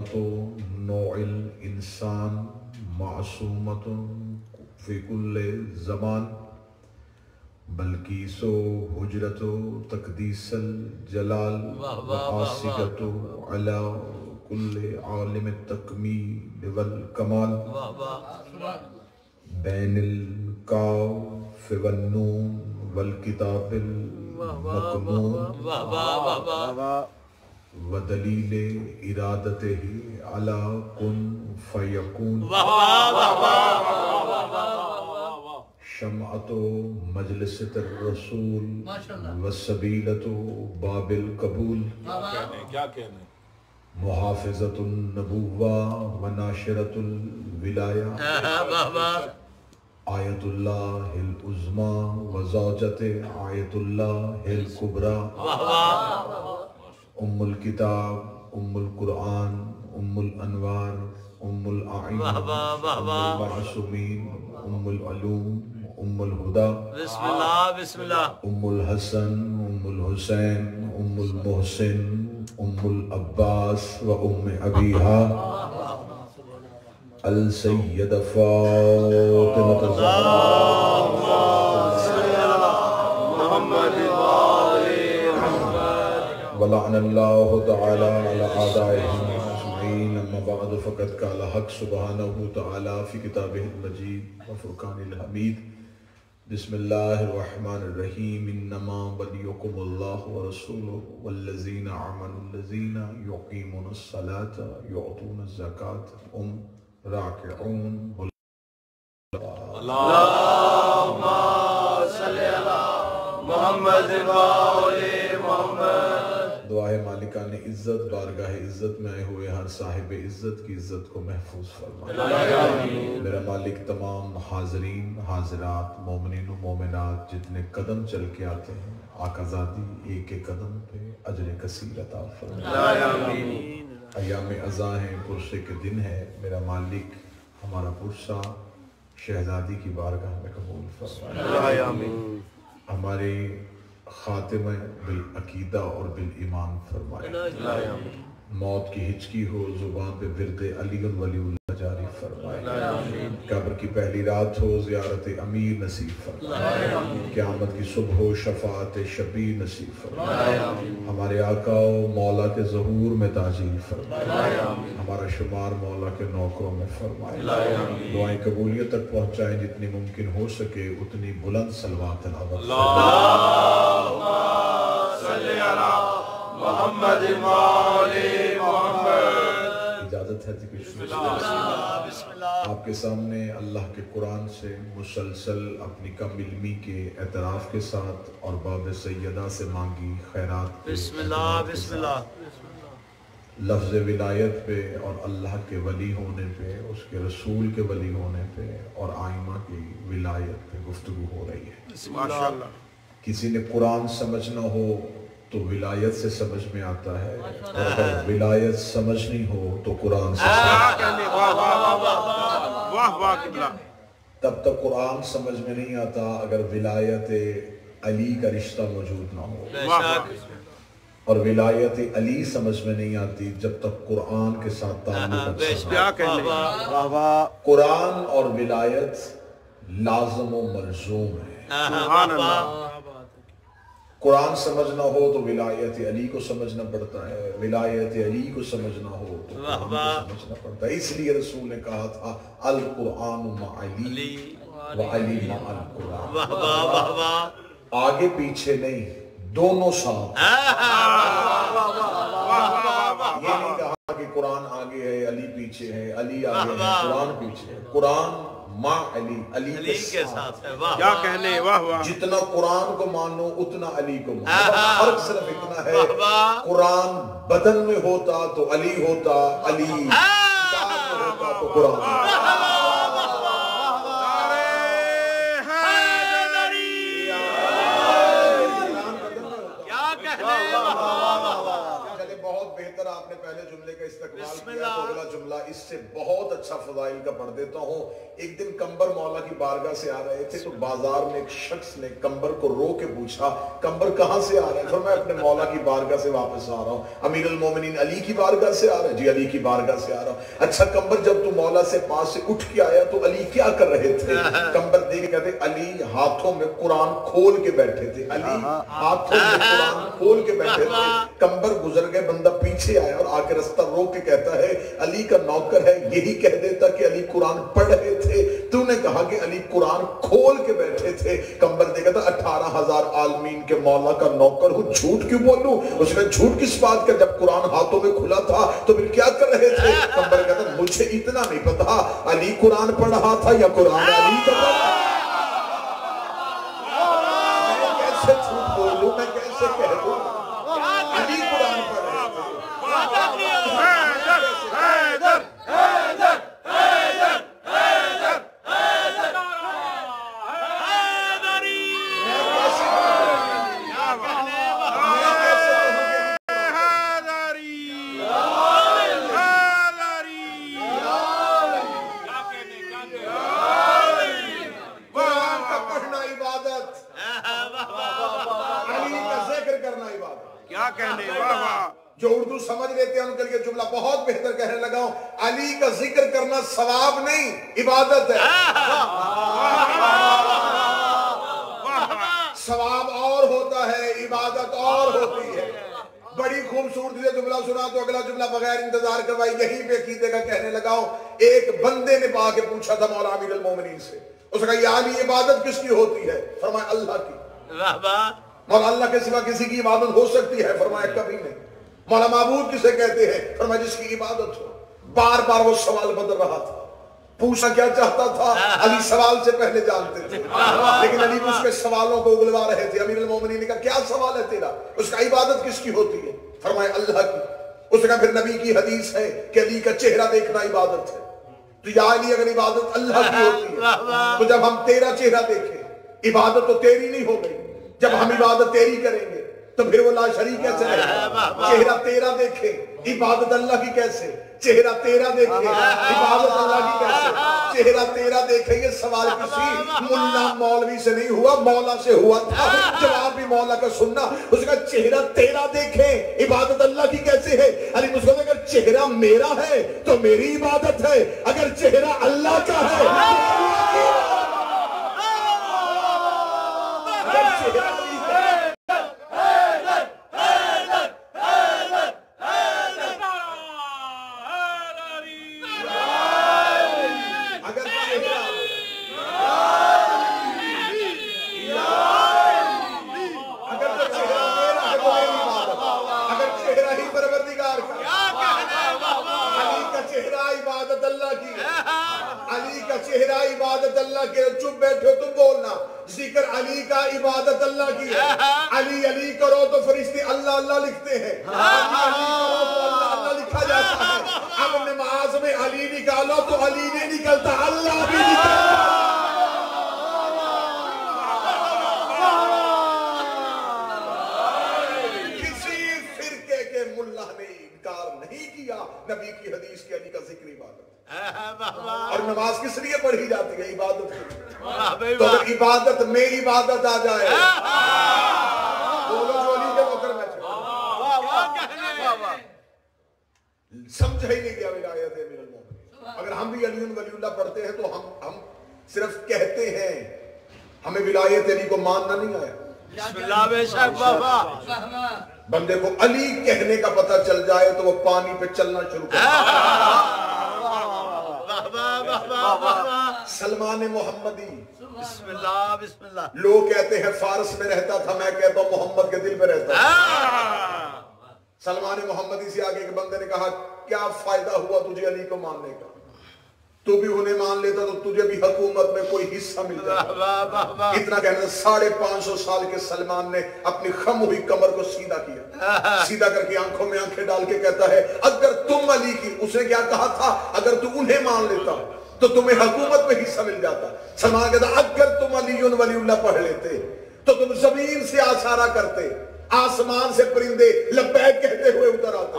تو نوع الانسان معصومت فی کل زمان بلکی سو حجرت و تقدیس الجلال وآسگت علی کل عالم التکمیل والکمال بین الکاف والنون والکتاب المکنون ودلیل ارادتہ علی کن فیکون شمعت مجلس الرسول وسبیلت باب القبول کیا کہنے محافظت النبوہ وناشرت الولایہ آیت اللہ العظمی وزوجت آیت اللہ الکبریٰ ام الکتاب ام القرآن ام الانوار ام الاعین ام المعصومین ام العلوم ام الہدا بسم اللہ بسم اللہ ام الحسن ام الحسین ام المحسن ام العباس و ام ابیہا السید فاطمۃ الزہرا ولعن اللہ تعالی علی اعدائہم اجمعین اما بعد فقد قال حق سبحانہ تعالی فی کتابہ المجید وفرقان الحمید بسم اللہ الرحمن الرحیم انما ولیکم اللہ ورسولہ والذین آمنوا الذین یقیمون الصلاة یعطون الزکاة ہم راکعون اللہم صلی علی محمد وآلِ محمد دعا ہے مالکان عزت بارگاہ عزت میں آئے ہوئے ہر صاحب عزت کی عزت کو محفوظ فرمائے میرا مالک تمام حاضرین حاضرات مومنین و مومنات جتنے قدم چل کے آتے ہیں آقا زادی ایک ایک قدم پہ اجر کثیر عطا فرمائے ایام ازاں ہیں پرسے کے دن ہے میرا مالک ہمارا پرسہ شہزادی کی بارگاہ میں قبول فرمائے ہمارے خاتمہ بالعقیدہ اور بالایمان فرمائے موت کی ہچکی ہو زبان پہ ورد علی ولی اللہ جاری فرمائے قبر کی پہلی رات ہو زیارت امیر نصیب فرمائے قیامت کی صبح ہو شفاعت شبیر نصیب فرمائے ہمارے آقا و مولا کے ظہور میں تاجیل فرمائے ہمارا شمار مولا کے نوکروں میں فرمائے دعائیں قبولیت تک پہنچائیں جتنی ممکن ہو سکے اتنی بلند صلوات اللہم صلی علی محمد وآلِ محمد اجازت ہے بسم اللہ آپ کے سامنے اللہ کے قرآن سے مسلسل اپنی کم علمی کے اعتراف کے ساتھ اور باب سیدہ سے مانگی خیرات بسم اللہ بسم اللہ لفظ ولایت پہ اور اللہ کے ولی ہونے پہ اس کے رسول کے ولی ہونے پہ اور آئمہ کی ولایت پہ گفتگو ہو رہی ہے ماشاءاللہ کسی نے قرآن سمجھنا ہو تو ولایت سے سمجھ میں آتا ہے اور اگر ولایت سمجھنی ہو تو قرآن سے تب تک قرآن سمجھ میں نہیں آتا اگر ولایت علی کا رشتہ موجود نہ ہو اور ولایت علی سمجھ میں نہیں آتی جب تک قرآن کے ساتھ تعلق قرآن اور ولایت لازم و ملزوم ہے سبحان اللہ قرآن سمجھنا ہو تو ولایت علی کو سمجھنا پڑتا ہے ولایت علی کو سمجھنا ہو تو قرآن کو سمجھنا پڑتا ہے اس لیے رسول نے کہا تھا القرآن مع علی و علی مع القرآن آگے پیچھے نہیں دونوں ساتھ یہ نہیں کہا کہ قرآن آگے ہے علی پیچھے ہے علی آگے ہے قرآن پیچھے ہے قرآن مع علی علی کے ساتھ ہے کیا کہنے واہ واہ جتنا قرآن کو مانو اتنا علی کو مانو فرق صرف اتنا ہے قرآن بدن میں ہوتا تو علی ہوتا علی کتاب میں ہوتا تو قرآن بہتر آپ نے پہلے جملے کا استقبال کیا تو اگلا جملہ اس سے بہت اچھا فضائل کا پڑھ دیتا ہوں. ایک دن کمبر مولا کی بارگاہ سے آ رہے تھے تو بازار میں ایک شخص نے کمبر کو رو کے پوچھا کمبر کہاں سے آ رہا ہے؟ فرمایا اپنے مولا کی بارگاہ سے واپس آ رہا ہوں. امیر المومنین علی کی بارگاہ سے آ رہا ہے؟ جی علی کی بارگاہ سے آ رہا ہوں. اچھا کمبر جب تو مولا سے پاس سے اٹھ کے آیا تو علی کیا کر رہے تھے؟ کمبر دیکھ کہتے علی ہاتھوں میں قرآن کھول کے بیٹھے تھے. علی ہاتھوں میں قرآن کھول کے بیٹھے تھے. کمبر گزر گئے, بندہ پیچھے آیا اور آ کے رستہ روک کے کہتا ہے علی کا نوکر ہے, یہی کہہ دیتا کہ علی قرآن پڑھ رہے تھے, تو نے کہا کہ علی قرآن کھول کے بیٹھے تھے. کمبر دیکھا تھا 18,000 عالمین کے مولا کا نوکر ہوں, جھوٹ کیوں بولوں؟ اس نے جھوٹ کس بات کا, جب قرآن ہاتھوں میں کھلا تھا تو پھر کیا کر رہے تھے؟ کمبر کہتا مجھے اتنا نہیں پتا علی قرآن پڑھ رہا تھا یا قرآن علی کا پڑھ رہا تھا. میں کیسے جھوٹ بولوں, میں کیسے کہہ دوں علی قرآن پڑھ رہے تھے؟ جو اردو سمجھ لیتے ہیں ان کے لیے جملہ بہت بہتر کہنے لگا ہوں, علی کا ذکر کرنا ثواب نہیں عبادت ہے. ثواب اور ہوتا ہے, عبادت اور ہوتی ہے. بڑی خوبصورتی سے جملہ سنا تو اگلا جملہ بغیر انتظار کروائی یہی پہ عقیدے کا کہنے لگا ہوں. ایک بندے نے پا کے پوچھا تھا مولا امیر المومنین سے, اس نے کہا یا علی عبادت کس کی ہوتی ہے؟ فرمایا اللہ کی. مولا اللہ کے سوا کسی کی عبادت ہو سکتی ہے؟ فرمایا کبھی نہیں. مولا معبود کسے کہتے ہیں؟ فرمایا جس کی عبادت ہو. بار بار وہ سوال بدل رہا تھا, پوچھنا کیا چاہتا تھا علی سوال سے پہلے جانتے تھے, لیکن علی اس کے سوالوں کو اگلوا رہے تھے. امیر المومنین نے کہا کیا سوال ہے تیرا؟ اس کا عبادت کس کی ہوتی ہے؟ فرمایا اللہ کی. اس نے کہا پھر نبی کی حدیث ہے کہ علی کا چہرہ دیکھنا عبادت ہے, تو یا علی اگر عبادت اللہ کی ہوتی ہے تو جب ہم تیرا چہرہ دیکھیں عبادت تو تیری نہیں ہو گئی. جب ہم عبادت تیری کریں گے تو پھر وہ لا شریک کیسے رہے؟ چہرہ تیرا دیکھے عبادت اللہ کی کیسے؟ چہرہ تیرا دیکھے عبادت اللہ کی کیسے؟ چہرہ تیرا دیکھے. یہ سوال کسی ملا مولوی سے نہیں ہوا, مولا سے ہوا تھا. جواب بھی مولا کا سننا. اس کا چہرہ تیرا دیکھے عبادت اللہ کی کیسے ہے؟ علی مسلم اگر چہرہ میرا ہے تو میری عبادت ہے, اگر چہرہ اللہ کا ہے چہرہ عبادت اللہ کی. چپ بیٹھو تم بولنا. ذکر علی کا عبادت اللہ کی ہے. علی علی کرو تو فرشتے اللہ اللہ لکھتے ہیں, علی علی کرو تو اللہ اللہ لکھا جاتا ہے. اب نماز میں علی نکالو تو علی نہیں نکلتا, اللہ بھی نکلتا. کسی فرقے کے ملا نے انکار نہیں کیا نبی کی حدیث کی علی کا ذکر عبادت. اور نماز کس لیے پڑھی جاتی ہے؟ عبادت کی. تو اگر عبادت میں عبادت آ جائے بولو جو علی کے نوکر میں تھے. سمجھا ہی نہیں گیا ولایت امیر المومنین. اگر ہم بھی علی ولی اللہ پڑھتے ہیں تو ہم صرف کہتے ہیں, ہمیں ولایت علی کو ماننا نہیں آیا. بسم اللہ بے شک بابا. بندے کو علی کہنے کا پتہ چل جائے تو وہ پانی پہ چلنا شروع کر. سلمان محمدی بسم اللہ بسم اللہ. لوگ کہتے ہیں فارس میں رہتا تھا, میں کہتا ہوں محمد کے دل پہ رہتا تھا. سلمان محمدی سے آگے ایک بندے نے کہا کیا فائدہ ہوا تجھے علی کو ماننے کا؟ تو بھی انہیں مان لیتا تو تجھے بھی حکومت میں کوئی حصہ مل جاتا. اتنا کہنا 550 سال کے سلمان نے اپنی خم ہوئی کمر کو سیدھا کیا, سیدھا کر کے آنکھوں میں آنکھیں ڈال کے کہتا ہے اگر تم علی کی, اس نے کیا کہا تھا, اگر تو انہیں مان لیتا تو تمہیں حکومت میں حصہ مل جاتا. سلمان کہتا اگر تم علی ولی اللہ پڑھ لیتے تو تم زمین سے آشارہ کرتے, آسمان سے پرندے لبیک کہتے ہوئے اتر آتے.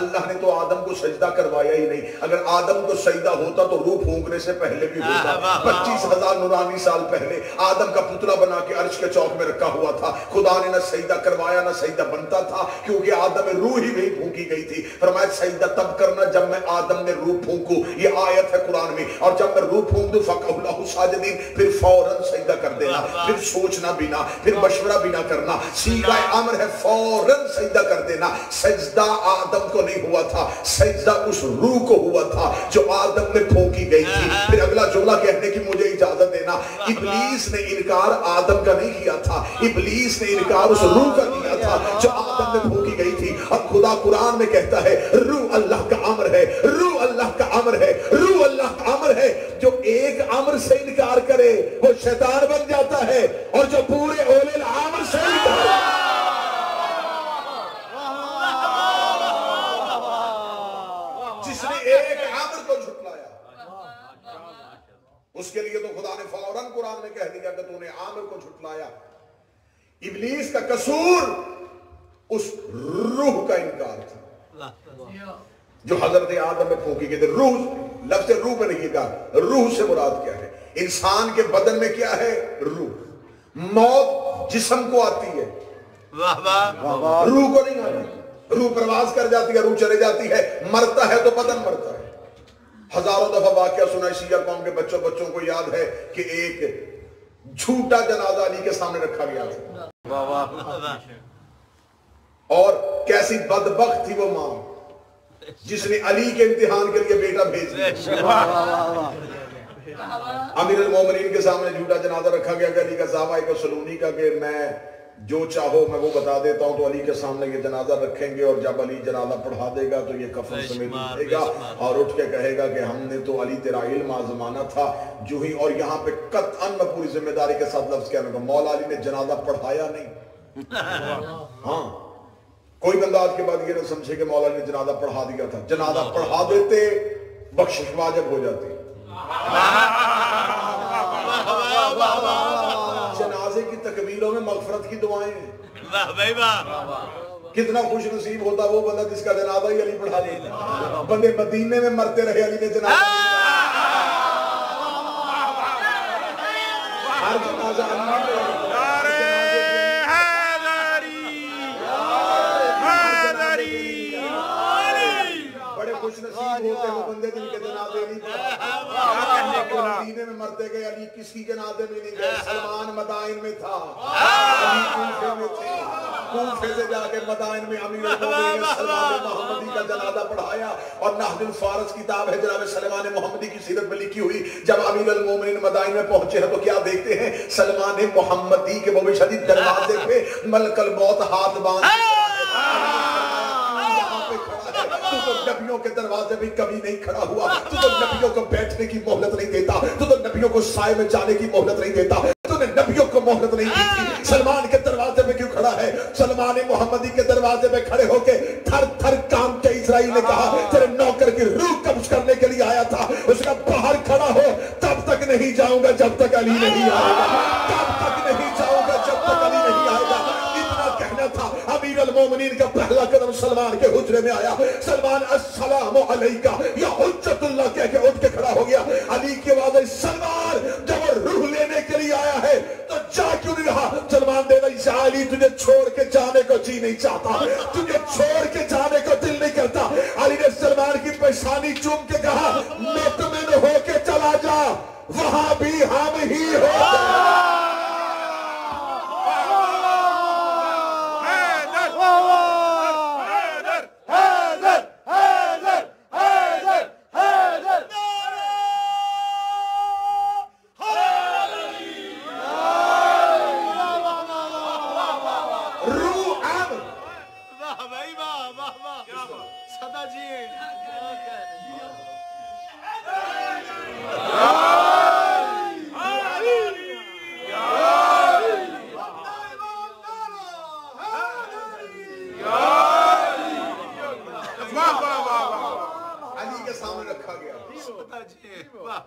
اللہ نے تو آدم کو سجدہ کروایا ہی نہیں. اگر آدم کو سجدہ ہوتا تو روح پھونکنے سے پہلے بھی ہوتا. 25,000 نورانی سال پہلے آدم کا پتلا بنا کے عرش کے چوک میں رکھا ہوا تھا. خدا نے نہ سجدہ کروایا نہ سجدہ بنتا تھا, کیونکہ آدم میں روح ہی نہیں پھونکی گئی تھی. فرمایا سجدہ تب کرنا جب میں آدم میں روح پھونکوں. یہ آیت ہے قرآن میں. اور جب میں روح پھونک دوں فَقَعُوا لَهُ سَاجِدِينَ, پھر فوراً سجدہ کر دینا, پھر سوچنا بھی نہ, پھر مشورہ بھی نہ کرنا. سیغہ امر ہے فوراً سجدہ کر دینا. سجدہ آدم کو نہیں ہوا تھا, سجدہ اس روح کو ہوا تھا جو آدم میں پھونکی گئی تھی. پھر اگلا جملہ کہنے کی مجھے اجازت دینا. ابلیس نے انکار آدم کا نہیں کیا تھا, ابلیس نے انکار اس روح کا کیا تھا جو آدم میں پھونکی گئی تھی. اور خدا قرآن میں کہتا ہے روح اللہ کا امر ہے, روح اللہ کا امر ہے, روح اللہ کا امر ہے. جو ایک امر سے انکار کرے وہ شیطان بن جاتا ہے, اور جو پورے اولے الامر سے انکار جس نے ایک امر کو جھٹلایا اس کے لیے تو خدا نے فوراً قرآن میں کہہ دیا کہ تو نے امر کو جھٹلایا. ابلیس کا قصور اس روح کا انکار تھا جو حضرت آدم میں پھونکی گئی تھی. روح لفظ روح میں نہیں کہا, روح سے مراد کیا ہے؟ انسان کے بدن میں کیا ہے؟ روح. موت جسم کو آتی ہے, روح کو نہیں آتی. روح پرواز کر جاتی ہے, روح چلے جاتی ہے, مرتا ہے تو بدن مرتا ہے. ہزاروں دفعہ واقعہ سنا ہے شیعہ قوم کے بچوں کو یاد ہے کہ ایک جھوٹا جنازہ علی کے سامنے رکھا گیا تھا, اور کیسی بدبخت تھی وہ ماں جس نے علی کے امتحان کے لیے بیٹا بھیج دیا. امیر المومنین کے سامنے جھوٹا جنازہ رکھا گیا کہ علی کا صحابہ کو سلونی کا کہ میں جو چاہو میں وہ بتا دیتا ہوں. تو علی کے سامنے یہ جنازہ رکھیں گے, اور جب علی جنازہ پڑھا دے گا تو یہ کفن سمیت اٹھے گا اور اٹھ کے کہے گا کہ ہم نے تو علی تیرا علم آزمانا تھا جو ہی. اور یہاں پہ قطعاً میں پوری ذمہ داری کے ساتھ لفظ کہنے کو, مولا علی نے جنازہ پڑھایا نہیں. ہاں, کوئی بندہ آج کے بعد یہ نہ سمجھے کہ مولا نے جنازہ پڑھا دیا تھا. جنازہ پڑھا دیتے بخشش واجب ہو جاتی. جنازے کی تکمیلوں میں مغفرت کی دعائیں ہیں. کتنا خوش نصیب ہوتا وہ بندہ جس کا جنازہ ہی علی پڑھا دیتا. بندے مدینے میں مرتے رہے, علی نے جنازہ ہر جنازہ علی نے پڑھا. خوش نصیب ہوتے ہیں وہ بندے جن کے جنازے نہیں پڑھا. مدینے میں مرتے گئے, علی کسی جنازے میں نہیں گئے. سلمان مدائن میں تھا, علی کوفے میں تھے. کوفے سے جا کے مدائن میں امیر المومنین سلمان محمدی کا جنازہ پڑھایا. اور نہج الفارس کتاب ہے جناب سلمان محمدی کی سیرت میں لکھی ہوئی. جب امیر المومنین مدائن میں پہنچے ہیں تو کیا دیکھتے ہیں؟ سلمان محمدی کے وہ شدید دروازے پہ ملک الموت ہاتھ باندھ تو نبیوں کے دروازے بھی کبھی نہیں کھڑا ہوا. تو نبیوں کو بیٹھنے کی مہلت نہیں دیتا, تو نبیوں کو سائے میں جانے کی مہلت نہیں دیتا, تو نے نبیوں کو مہلت نہیں دی تھی. سلمان کے دروازے پہ کیوں کھڑا ہے؟ سلمان محمدی کے دروازے پہ کھڑے ہو کے تھر تھر کام کے اسرائیل نے کہا تیرے نوکر کی روح قبض کرنے کے لیے آیا تھا. اس کا باہر کھڑا ہو, تب تک نہیں جاؤں گا جب تک علی نہیں آئے گا, تب تک نہیں جاؤں گا جب تک علی نہیں آئے گا. اتنا کہنا تھا. امیر المومنین کا پہلا قدم سلمان کے حجرے میں آیا. سلمان السلام علیکہ یا حجت اللہ کہہ کے اٹھ کے کھڑا ہو گیا. علی کی آواز ہے سلمان جب وہ روح لینے کے لیے آیا ہے تو جا کیوں نہیں رہا؟ سلمان دے رہا علی تجھے چھوڑ کے جانے کو جی نہیں چاہتا, تجھے چھوڑ کے جانے کو دل نہیں کرتا. علی نے سلمان کی پیشانی چوم کے کہا مطمئن ہو کے چلا جا, وہاں بھی ہم ہی ہوتے.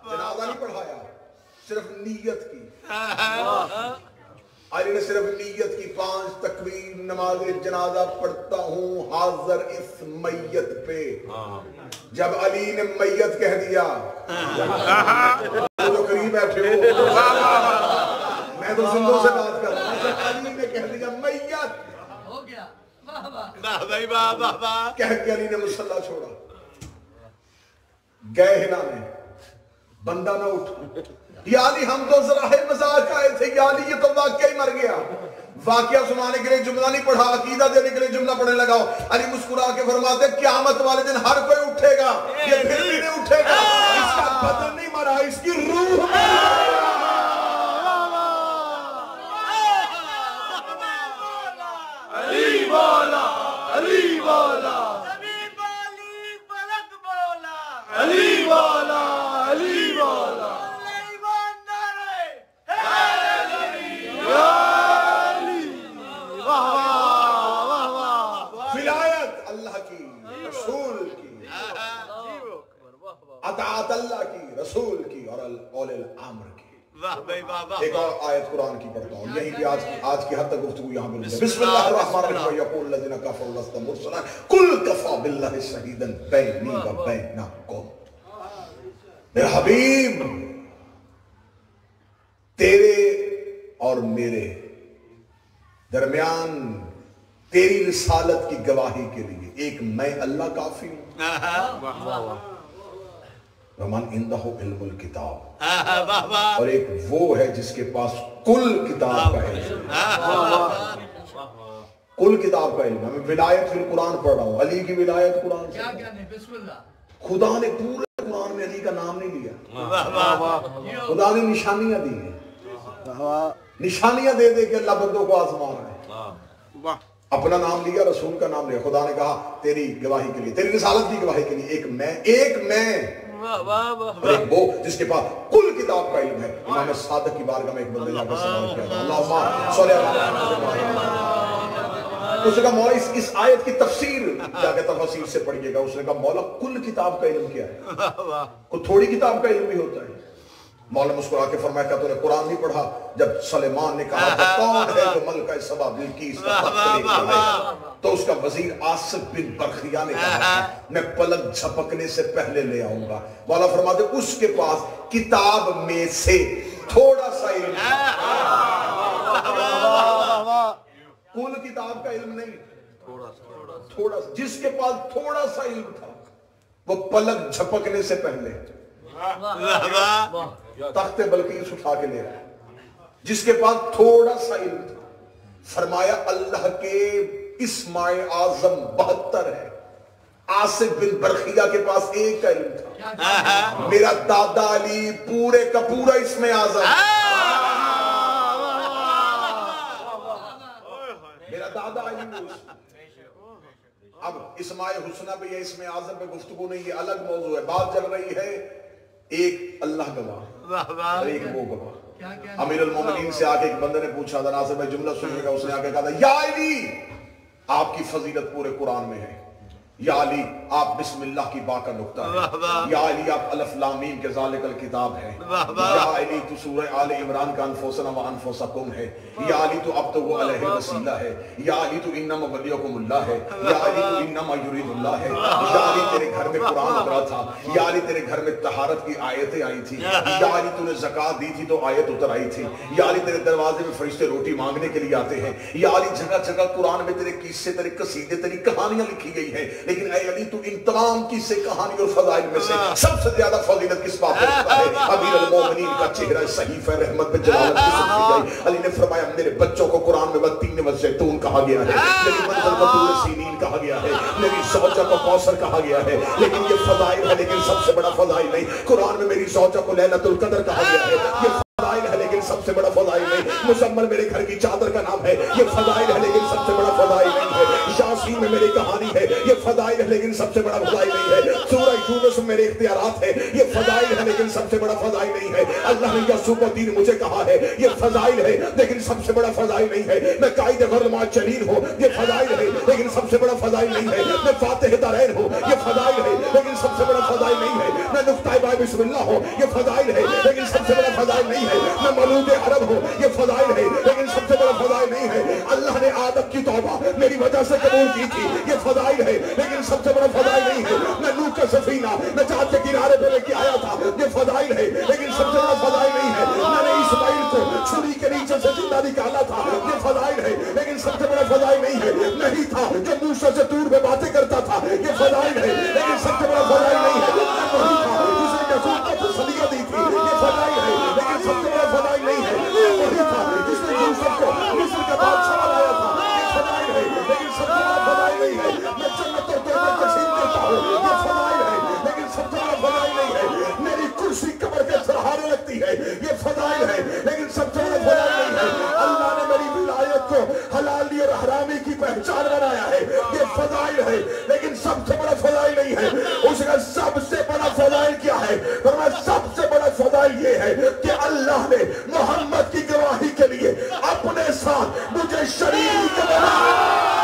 جنازہ نہیں پڑھایا, صرف نیت کی. علی نے صرف نیت کی 5 تکبیر نماز جنازہ پڑھتا ہوں حاضر اس میت پہ. جب علی نے میت کہہ دیا تو قریب بیٹھے ہو میں تو زندوں سے بات کر رہا ہوں. جب علی نے کہہ دیا میت ہو گیا بھائی واہ کہہ کے علی نے مصلی چھوڑا. گئے ہلانے بندہ نہ اٹھا. یا علی ہم تو ذرا مزاق آئے تھے. یا علی یہ تو واقعہ ہی مر گیا. واقعہ سنانے کے لیے جملہ نہیں پڑھا, عقیدہ دینے کے لیے جملہ پڑھنے لگا. علی مسکرا کے فرماتے قیامت والے دن ہر کوئی اٹھے گا, یہ پھر بھی نہیں اٹھے گا. اس کا بدن نہیں مرا, اس کی روح علی مولا علی مولا علی مولا علی مولا ولایت اللہ کی, رسول کی, اطاعت اللہ کی, رسول کی اور اول الامر کی. ایک اور آیت قرآن کی پڑھتا ہوں, یہی بھی آج کی حد تک گفتگو یہاں ملے. بسم اللہ الرحمن الرحیم. یقول الذین کفروا لست مرسلا قل کفی باللہ شہیدا بینی و بینکم. میرے حبیب تیرے اور میرے درمیان تیری رسالت کی گواہی کے لیے ایک میں اللہ کافی ہوں. ومن عنده علم الکتاب, اور ایک وہ ہے جس کے پاس کل کتاب کا علم. کل کتاب کا علم. میں ولایت فی القرآن پڑھ رہا ہوں. علی کی ولایت قرآن سے. کیا کہنے بسم اللہ. خدا نے پورے قرآن میں علی کا نام نہیں لیا. خدا نے نشانیاں دی ہیں, نشانیاں دے دے کہ اللہ بندوں کو آزما رہا ہے. اپنا نام لیا, رسول کا نام لیا. خدا نے کہا تیری گواہی کے لیے, تیری رسالت کی گواہی کے لیے ایک میں اور ایک وہ جس کے پاس کل کتاب کا علم ہے. امام صادق کی بارگاہ میں ایک بندے جا کر سوال کیا تھا, اللہم صلی اللہ علیہ وسلم. اس نے کہا مولا اس آیت کی تفسیر جا کے تفسیر سے پڑھیے گا. اس نے کہا مولا کل کتاب کا علم کیا ہے؟ کوئی تھوڑی کتاب کا علم بھی ہوتا ہے. مولا مسکرا کے فرمایا کہ تو نے قرآن نہیں پڑھا؟ جب سلیمان نے کہا کون ہے جو ملکہ سبا بلقیس کا تخت لے کر آئے, تو اس کا وزیر آصف بن برخیا نے کہا میں پلک جھپکنے سے پہلے لے آؤں گا. مولا فرماتے اس کے پاس کتاب میں سے تھوڑا سا علم, کل کتاب کا علم نہیں, تھوڑا سا. جس کے پاس تھوڑا سا علم تھا وہ پلک جھپکنے سے پہلے تخت بلقیس اٹھا کے لے رہا. جس کے پاس تھوڑا سا علم تھا فرمایا اللہ کے اسماء اعظم 72 ہے. آصف بن برخیا کے پاس ایک کا علم تھا. میرا دادا علی پورے کا پورا اسم اعظم, میرا دادا علی. اب اسماء حسنہ پہ یا اسم اعظم پہ گفتگو نہیں, یہ الگ موضوع ہے. بات چل رہی ہے ایک اللہ گواہ اور ایک وہ گواہ. امیر المومنین سے آگے ایک بندے نے پوچھا تھا, ناصر بھائی جملہ سنیے گا. اس نے آگے کہا تھا یا علی آپ کی فضیلت پورے قرآن میں ہے. یا علی آپ بسم اللہ کی با کا نقطہ ہے. یا علی آپ الف لام میم کے ذالک الکتاب ہے. یا علی تو سورہ آل عمران کا انفسنا و انفسکم ہے. یا علی تو اب تو وہ علیہ وسیلہ ہے. یا علی تو انما ولیکم اللہ ہے. یا علی تو انما یرید اللہ ہے. یا علی تیرے گھر میں قرآن اترا تھا. یا علی تیرے گھر میں طہارت کی آیتیں آئی تھی. یا علی تو نے زکوٰۃ دی تھی تو آیت اتر آئی تھی. یا علی تیرے دروازے میں فرشتے روٹی مانگنے کے لیے آتے ہیں. یا علی جگہ جگہ قرآن میں تیرے قصے, تیرے قصیدے, تیری کہانیاں لکھی گئی ہیں. لیکن اے علی تو ان تمام قصے کہانی اور فضائل میں سے سب سے زیادہ فضیلت کس بات پر رکھتا ہے؟ امیر المومنین کا چہرہ صحیفہ رحمت پہ جلالت کی سمجھی گئی. علی نے فرمایا میرے بچوں کو قرآن میں والتین والزیتون کہا گیا ہے, میری منزل کو طور سینین کہا گیا ہے, میری زوجہ کو کوثر کہا گیا ہے. لیکن یہ فضائل ہے, لیکن سب سے بڑا فضائل نہیں. قرآن میں میری زوجہ کو لیلۃ القدر کہا گیا ہے. یہ فضائل ہے لیکن سب سے بڑا فضائل نہیں. مزمل میرے گھر کی چادر کا نام ہے, یہ فضائل ہے لیکن سب سے بڑا فضائل نہیں ہے. یاسین میں میری کہانی ہے, یہ فضائل ہے لیکن سب سے بڑا فضائل نہیں ہے. سورہ یونس میں میرے اختیارات ہیں, یہ فضائل ہے لیکن سب سے بڑا فضائل نہیں ہے. اللہ نے یعصوب الدین مجھے کہا ہے, یہ فضائل ہے لیکن سب سے بڑا فضائل نہیں ہے. میں قائد غرما چلین ہوں, یہ فضائل ہے لیکن سب سے بڑا فضائل نہیں ہے. میں فاتح دارین ہوں, یہ فضائل ہے لیکن سب سے بڑا فضائل نہیں ہے. میں نقطہ بائے بسم اللہ ہوں, یہ فضائل ہے لیکن سب سے بڑا فضائل نہیں ہے. میں مولود عرب ہوں, یہ فضائل ہے لیکن سب سے بڑا سے قبول کی تھی. یہ فضائل ہے لیکن سب سے بڑا فضائل نہیں ہے. میں نوح کا سفینہ نجات کے کنارے پہ لے کے آیا تھا. یہ فضائل ہے لیکن سب سے بڑا فضائل نہیں ہے. میں نے اسماعیل کو چھری کے نیچے سے زندہ نکالا تھا. یہ فضائل ہے لیکن سب سے بڑا فضائل نہیں ہے. نہیں تھا جو موسیٰ سے دور میں باتیں کرتا تھا. یہ فضائل ہے لیکن سب سے بڑا فضائل نہیں ہے. وہی تھا جس نے یعقوب کو تسلیہ دی تھی. یہ فضائل ہے لیکن سب سے بڑا فضائل نہیں ہے. وہی تھا جس نے یوسف کو مصر کا بادشاہ بنایا تھا. یہ فضائل ہے لیکن سب سے بڑا فضائل نہیں ہے. میں جنتوں کے اندر تشریف دیتا ہوں. یہ فضائل ہے لیکن سب سے بڑا فضائل نہیں ہے. میری کرسی قبر کے سہارے رکھتی ہے. یہ فضائل ہے لیکن سب سے بڑا فضائل نہیں ہے. اللہ نے میری ولایت کو حلالی اور حرامی کی پہچان بنایا ہے. یہ فضائل ہے لیکن سب سے بڑا فضائل نہیں ہے. اس کا سب سے بڑا فضائل کیا ہے؟ فرمایا سب سے بڑا فضائل یہ ہے کہ اللہ نے محمد کی گواہی کے لیے اپنے ساتھ مجھے شریک بنایا.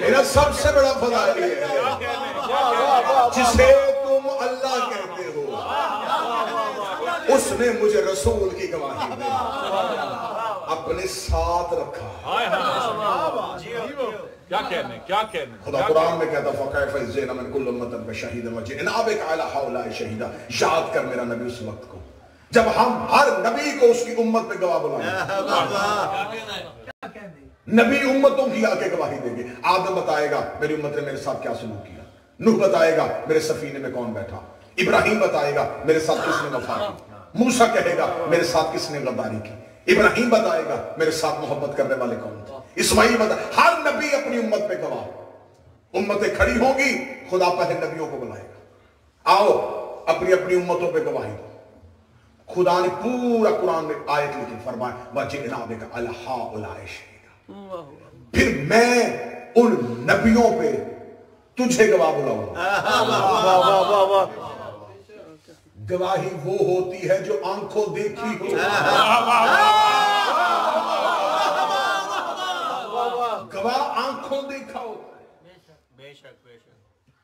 میرا سب سے بڑا فضائل یہ ہے جسے تم اللہ کہتے ہو اس نے مجھے رسول کی گواہی میں اپنے ساتھ رکھا. کیا کہنے خدا قرآن میں کہتا فَقَيْفَ إِذْ جِئْنَا مِنْ كُلِّ أُمَّةٍ بِشَهِيدٍ وَجِئْنَا بِكَ عَلَىٰ هَٰؤُلَاءِ شَهِيدًا. یاد کر میرا نبی اس وقت کو جب ہم ہر نبی کو اس کی امت پہ گواہ بلائیں. نبی امتوں کی آ کے گواہی دیں گے. آدم بتائے گا میری امت نے میرے ساتھ کیا سلوک کیا. نوح بتائے گا میرے سفینے میں کون بیٹھا. ابراہیم بتائے گا میرے ساتھ کس نے وفا کی. موسیٰ کہے گا میرے ساتھ کس نے غداری کی. ابراہیم بتائے گا میرے ساتھ محبت کرنے والے کون تھے. اسماعیل بتائے. ہر نبی اپنی امت پہ گواہ. امتیں کھڑی ہوں گی خدا پہلے نبیوں کو بلائے گا. آؤ اپنی اپنی امتوں پہ گواہی دو. خدا نے پورا قرآن میں آیت لکھی فرمایا وَجِئْنَا بِكَ عَلَىٰ هَٰؤُلَاءِ شَهِيدًا. پھر میں ان نبیوں پہ تجھے گواہ بلاؤں. گواہی وہ ہوتی ہے جو آنکھوں دیکھی ہو. گواہ آنکھوں دیکھا ہو.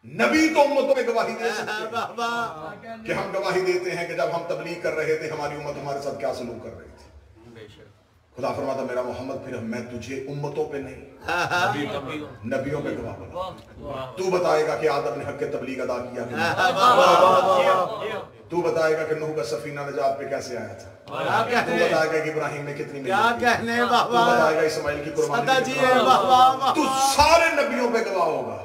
نبی تو امتوں میں گواہی دے سکتے ہیں کہ ہم گواہی دیتے ہیں کہ جب ہم تبلیغ کر رہے تھے ہماری امت ہمارے ساتھ کیا سلوک کر رہی تھی. خدا فرماتا میرا محمد پھر میں تجھے امتوں پہ نہیں نبیوں پہ گواہ بنا. تو بتائے گا کہ آدم نے حق تبلیغ ادا کیا. تو بتائے گا کہ نوح کا سفینہ نجات پہ کیسے آیا تھا. تو بتائے گا کہ ابراہیم نے کتنی محنت کی. تو بتائے گا اسماعیل کی قربانی. تو سارے نبیوں پہ گواہ ہوگا.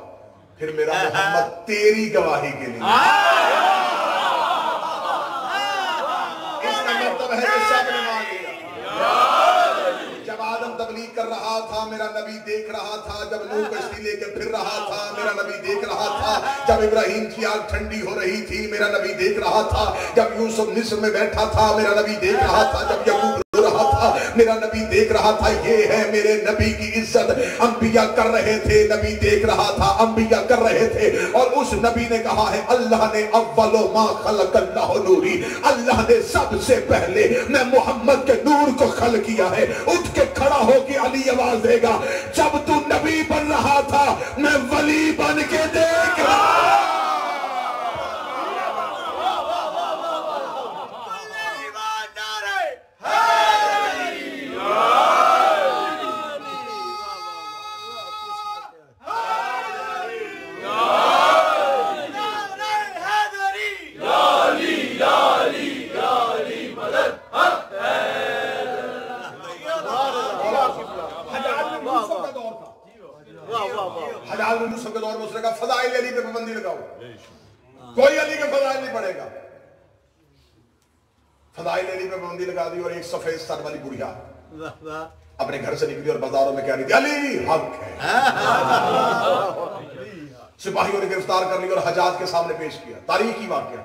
پھر میرا محمد تیری گواہی کے لیے اس کا مطلب ہے کہ سب نے مان لیا. جب آدم تبلیغ کر رہا تھا میرا نبی دیکھ رہا تھا. جب نوح کشتی لے کے پھر رہا تھا میرا نبی دیکھ رہا تھا. جب ابراہیم کی آگ ٹھنڈی ہو رہی تھی میرا نبی دیکھ رہا تھا. جب یوسف مصر میں بیٹھا تھا میرا نبی دیکھ رہا تھا. جب یعقوب رو رہا تھا میرا نبی دیکھ رہا تھا. یہ ہے میرے نبی کی عزت. انبیاء کر رہے تھے نبی دیکھ رہا تھا. انبیاء کر رہے تھے اور اس نبی نے کہا ہے اللہ نے اول ما خلق اللہ نوری. اللہ نے سب سے پہلے میں محمد کے نور کو خلق کیا ہے. اٹھ کے کھڑا ہو کے علی آواز دے گا جب تو نبی بن رہا تھا میں ولی بن کے دیکھ رہا. نے کہا فضائل علی پہ پابندی لگاؤ, کوئی علی کے فضائل نہیں پڑھے گا. فضائل علی پہ پابندی لگا دی, اور ایک سفید سر والی بڑھیا اپنے گھر سے نکلی اور بازاروں میں کہہ رہی تھی علی حق ہے. سپاہیوں نے گرفتار کر لی اور حجاج کے سامنے پیش کیا. تاریخی واقعہ.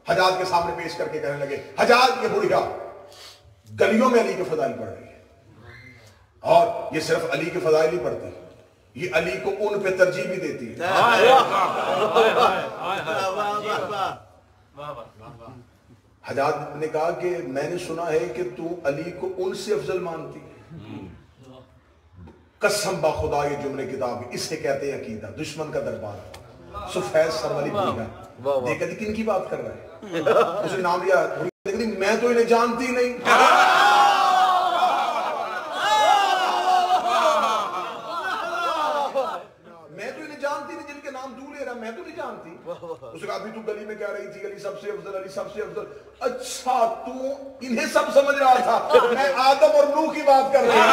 حجاج کے سامنے پیش کر کے کہنے لگے حجاج یہ بڑھیا گلیوں میں علی کے فضائل پڑھ رہی ہے, اور یہ صرف علی کے فضائل نہیں پڑھتی, یہ علی کو ان پہ ترجیح بھی دیتی ہے. حجاج نے کہا کہ میں نے سنا ہے کہ تو علی کو ان سے افضل مانتی ہے. قسم با خدا یہ جملے کتاب ہے, اسے کہتے ہیں عقیدہ. دشمن کا دربار, سفید سر والی بڑھیا دیکھا تھی کن کی بات کر رہا ہے, اس نے نام لیا, میں تو انہیں جانتی نہیں. میں تو انہیں جانتی نہیں, جن کے نام تو لے رہا میں تو نہیں جانتی. اس نے کہا ابھی تو گلی میں کہہ رہی تھی علی سب سے افضل, علی سب سے افضل. اچھا تو انہیں سب سمجھ رہا تھا, میں آدم اور نوح کی بات کر رہی ہوں.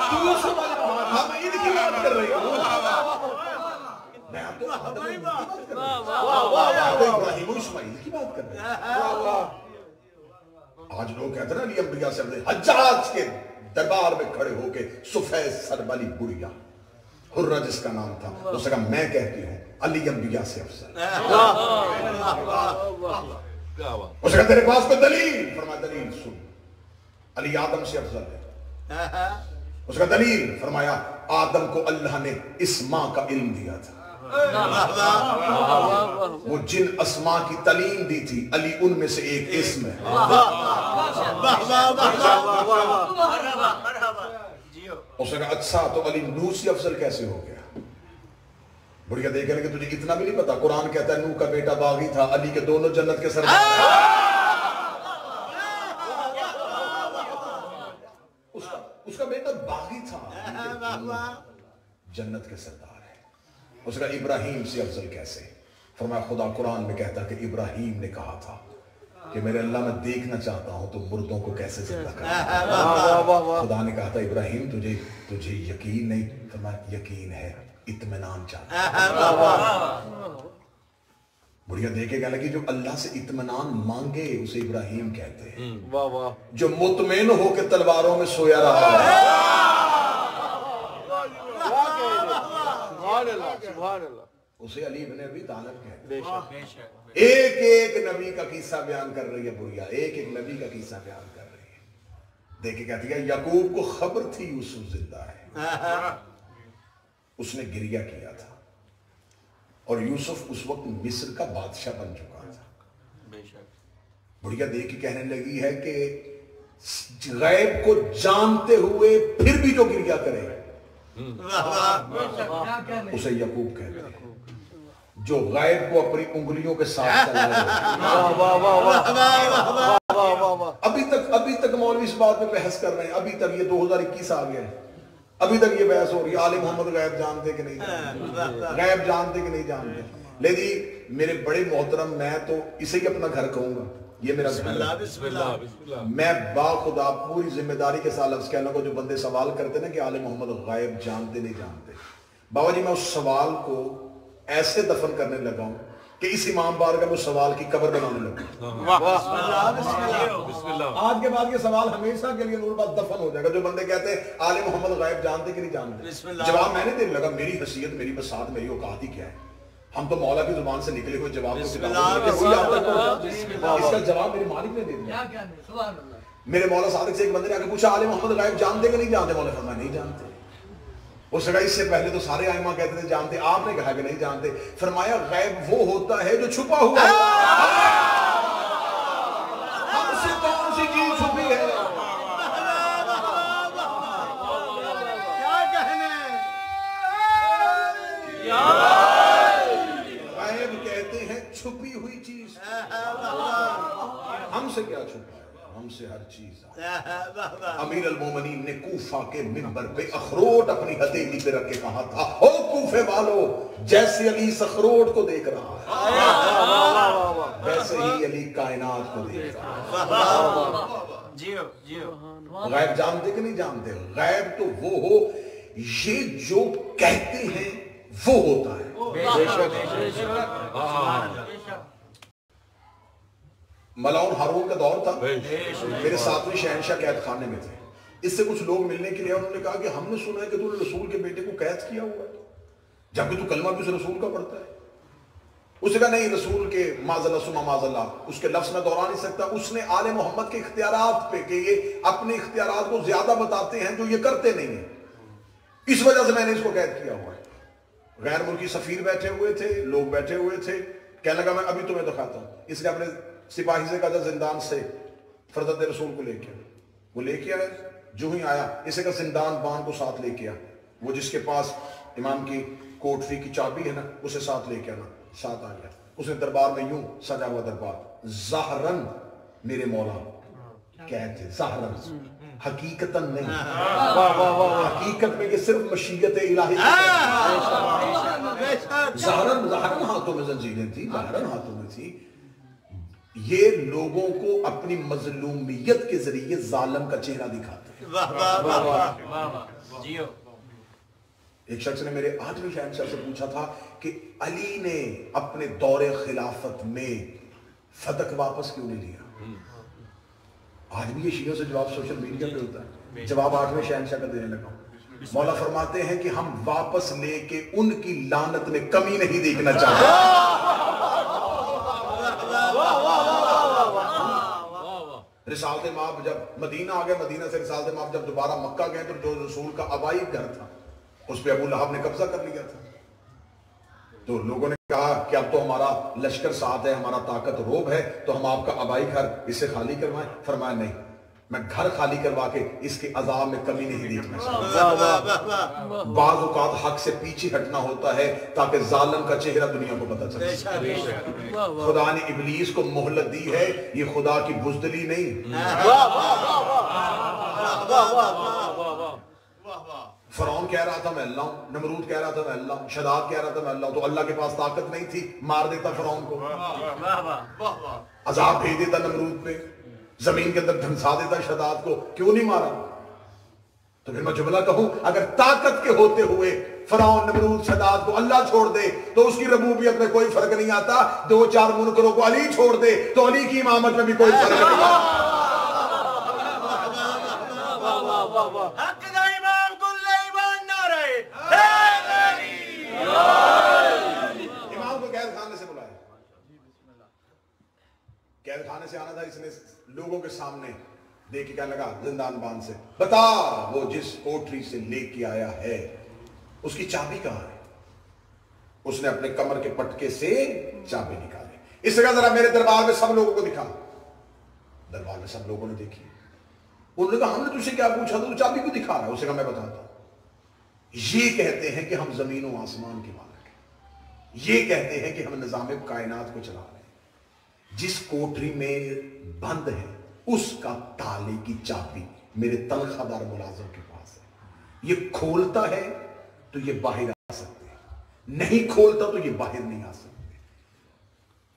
تو سمجھ رہا تھا میں ان کی بات کر رہی ہوں. میں آپ تو آدم اور نوح کی بات کر رہی ہوں, ابراہیم اور اسماعیل کی بات کر رہی ہوں. آج لوگ کہتے ہیں نا علی انبیاء سے افضل. حجاج کے دربار میں کھڑے ہو کے سفید سر والی بڑھیا حرہ جس کا نام تھا, اس نے کہا میں کہتی ہوں علی انبیاء سے افضل. اس نے کہا تیرے پاس کوئی دلیل؟ فرمایا دلیل سن, علی آدم سے افضل ہے. اس کا دلیل فرمایا آدم کو اللہ نے اسماء کا علم دیا تھا, وہ جن اسماء کی تعلیم دی تھی علی ان میں سے ایک اسم ہے. اس نے کہا اچھا تو علی نوح سے افضل کیسے ہو گیا؟ بڑھیا دیکھ رہے کہ تجھے اتنا بھی نہیں پتا, قرآن کہتا ہے نوح کا بیٹا باغی تھا, علی کے دونوں جنت کے سردار. اس کا بیٹا باغی تھا, جنت کے سردار ہے. اس کا ابراہیم سے افضل کیسے؟ فرمایا خدا قرآن میں کہتا کہ ابراہیم نے کہا تھا کہ میرے اللہ میں دیکھنا چاہتا ہوں تو مردوں کو کیسے زندہ کرنا. خدا نے کہا تھا ابراہیم تجھے یقین نہیں؟ فرمایا یقین ہے, اطمینان چاہتا. بڑھیا دیکھے گا کہ جو اللہ سے اطمینان مانگے اسے ابراہیم کہتے ہیں, جو مطمئن ہو کے تلواروں میں سویا رہا ہے اسے علی بن ابی طالب کہتے ہیں. ایک ایک نبی کا قصہ بیان کر رہی ہے بڑھیا, ایک ایک نبی کا قصہ بیان کر رہی ہے. دیکھے کہتی ہے یعقوب کو خبر تھی یوسف زندہ ہے, اس نے گریہ کیا تھا, اور یوسف اس وقت مصر کا بادشاہ بن چکا تھا. بڑھیا دیکھ کے کہنے لگی ہے کہ غیب کو جانتے ہوئے پھر بھی جو گریہ کرے اسے یعقوب کہتے ہیں, جو غیب کو اپنی انگلیوں کے ساتھ ابھی تک مولوی اس بات میں بحث کر رہے ہیں, ابھی تک یہ 2021 آ گیا ہے, ابھی تک یہ بحث ہو رہی ہے آل محمد غیب جانتے کہ نہیں جانتے, غیب جانتے کہ نہیں جانتے. لے جی میرے بڑے محترم, میں تو اسے ہی اپنا گھر کہوں گا, یہ میرا گھر. میں با خدا پوری ذمہ داری کے ساتھ لفظ کہنا کو, جو بندے سوال کرتے نا کہ آل محمد غیب جانتے نہیں جانتے, بابا جی میں اس سوال کو ایسے دفن کرنے لگا ہوں کہ اس امام بارگاہ میں اس سوال کی قبر بنانے لگا. آج کے بعد یہ سوال ہمیشہ کے لیے نور بات دفن ہو جائے گا. جو بندے کہتے ہیں آل محمد غیب جانتے کہ نہیں جانتے, جواب میں نے دینے لگا, میری حیثیت میری بساط میری اوقات ہی کیا ہے, ہم تو مولا کی زبان سے نکلے ہوئے جواب کو اس کا جواب میرے مالک نے دے دیا. میرے مولا صادق سے ایک بندے نے آ کے پوچھا آل محمد غیب جانتے کہ نہیں جانتے؟ مولا فرمایا نہیں جانتے. اس نے کہا اس سے پہلے تو سارے ائمہ کہتے تھے جانتے, آپ نے کہا کہ نہیں جانتے. فرمایا غیب وہ ہوتا ہے جو چھپا ہوا ہے, ہم سے کون سی چیز چھپی ہے؟ کیا کہنے, غیب کہتے ہیں چھپی ہوئی چیز. ہم سے کیا چھپا ہے؟ ہم سے ہر چیز. امیر المومنین نے کوفہ کے منبر پہ اخروٹ اپنی ہتھیلی پہ رکھ کے کہا تھا, او کوفے والو, جیسے علی اس اخروٹ کو دیکھ رہا ہے ویسے ہی علی کائنات کو دیکھ رہا ہے. غیب جانتے کہ نہیں جانتے؟ غیب تو وہ ہو یہ جو کہتے ہیں وہ ہوتا ہے. ملاؤن ہارون کا دور تھا, میرے ساتویں شہنشاہ قید خانے میں تھے. اس سے کچھ لوگ ملنے کے لیے انہوں نے کہا کہ ہم نے سنا ہے کہ تو نے رسول کے بیٹے کو قید کیا ہوا ہے, جبکہ تو کلمہ بھی اس رسول کا پڑھتا ہے. اس نے کہا نہیں, رسول کے معذلہ سما معذلہ اس کے لفظ میں دوہرا نہیں سکتا. اس نے آل محمد کے اختیارات پہ کہ یہ اپنے اختیارات کو زیادہ بتاتے ہیں جو یہ کرتے نہیں ہیں, اس وجہ سے میں نے اس کو قید کیا ہوا ہے. غیر ملکی سفیر بیٹھے ہوئے تھے, لوگ بیٹھے ہوئے تھے, کہنے لگا میں ابھی تمہیں دکھاتا ہوں. اس نے اپنے سپاہی سے کہا زندان سے فرزند رسول کو لے کے آیا. وہ لے کے آیا, جو ہی آیا اسے کہا زندان بان کو ساتھ لے کے آیا. وہ جس کے پاس امام کی کوٹری کی چابی ہے نا, اسے ساتھ لے کے آنا. ساتھ آ گیا. اس نے دربار میں یوں سجا ہوا دربار, ظاہراً میرے مولا قید تھے, ظاہراً, حقیقتاً نہیں. حقیقت میں یہ صرف مشیت الہی. ظاہراً ہاتھوں میں زنجیریں تھی, ظاہراً ہاتھوں میں تھی. یہ لوگوں کو اپنی مظلومیت کے ذریعے ظالم کا چہرہ دکھاتے ہیں. ایک شخص نے میرے 8ویں شہنشاہ سے پوچھا تھا کہ علی نے اپنے دور خلافت میں فتح واپس کیوں نہیں لیا؟ آج بھی یہ شیعوں سے جواب سوشل میڈیا پہ ہوتا ہے. جواب 8ویں شہنشاہ کا دینے لگا. مولا فرماتے ہیں کہ ہم واپس لے کے ان کی لعنت میں کمی نہیں دیکھنا چاہتے. رسالت مآب جب مدینہ آ گئے, مدینہ سے رسالت مآب جب دوبارہ مکہ گئے تو جو رسول کا آبائی گھر تھا اس پہ ابو لہب نے قبضہ کر لیا تھا. تو لوگوں نے کہا کہ اب تو ہمارا لشکر ساتھ ہے, ہمارا طاقت روب ہے, تو ہم آپ کا آبائی گھر اسے خالی کروائیں. فرمایا نہیں, میں گھر خالی کروا کے اس کے عذاب میں کمی نہیں دیکھنا چاہتا. بعض اوقات حق سے پیچھے ہٹنا ہوتا ہے تاکہ ظالم کا چہرہ دنیا کو پتہ چلے. خدا نے ابلیس کو مہلت دی ہے, یہ خدا کی بزدلی نہیں. فرعون کہہ رہا تھا میں اللہ ہوں, نمرود کہہ رہا تھا میں اللہ ہوں, شداد کہہ رہا تھا میں اللہ ہوں, تو اللہ کے پاس طاقت نہیں تھی, مار دیتا فرعون کو, عذاب بھیج دیتا نمرود پہ, زمین کے اندر دھنسا دیتا شداد کو. کیوں نہیں مارا؟ تو پھر میں جملہ کہوں, اگر طاقت کے ہوتے ہوئے فرعون نمرود شداد کو اللہ چھوڑ دے تو اس کی ربوبیت میں کوئی فرق نہیں آتا. 2-4 منکروں کو علی چھوڑ دے تو علی کی امامت میں بھی کوئی فرق نہیں آتا. امام کو قید خانے سے بلایا, قید خانے سے آنا تھا, اس نے لوگوں کے سامنے دیکھ کے کہنے لگا زندان بان سے, بتا وہ جس کوٹری سے لے کے آیا ہے اس کی چابی کہاں ہے؟ اس نے اپنے کمر کے پٹکے سے چابی نکالی. اس سے کہا ذرا میرے دربار میں سب لوگوں کو دکھا. دربار میں سب لوگوں نے دیکھی. انہوں نے کہا ہم نے تجھے کیا پوچھا تو چابی کو دکھا رہا ہے؟ اسے کہا میں بتاتا ہوں. یہ کہتے ہیں کہ ہم زمین و آسمان کے مالک ہیں, یہ کہتے ہیں کہ ہم نظام کائنات کو چلا رہے ہیں. جس کوٹری میں بند ہے اس کا تالے کی چابی میرے تنخواہ دار ملازم کے پاس ہے. یہ کھولتا ہے تو یہ باہر آ سکتے ہیں, نہیں کھولتا تو یہ باہر نہیں آ سکتے.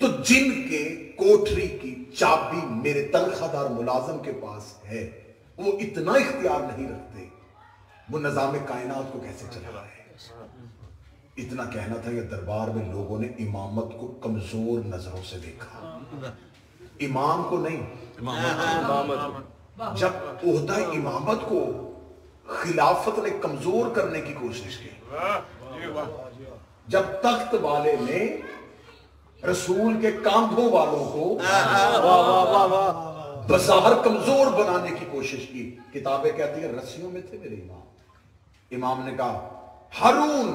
تو جن کے کوٹری کی چابی میرے تنخواہ دار ملازم کے پاس ہے وہ اتنا اختیار نہیں رکھتے, وہ نظام کائنات کو کیسے چلا رہے ہیں؟ اتنا کہنا تھا. یہ دربار میں لوگوں نے امامت کو کمزور نظروں سے دیکھا, امام کو نہیں. جب عہدہ امامت کو خلافت نے کمزور کرنے کی کوشش کی, جب تخت والے نے رسول کے کاندھوں والوں کو بظاہر کمزور بنانے کی کوشش کی, کتابیں کہتی ہیں رسیوں میں تھے میرے امام. امام نے کہا ہارون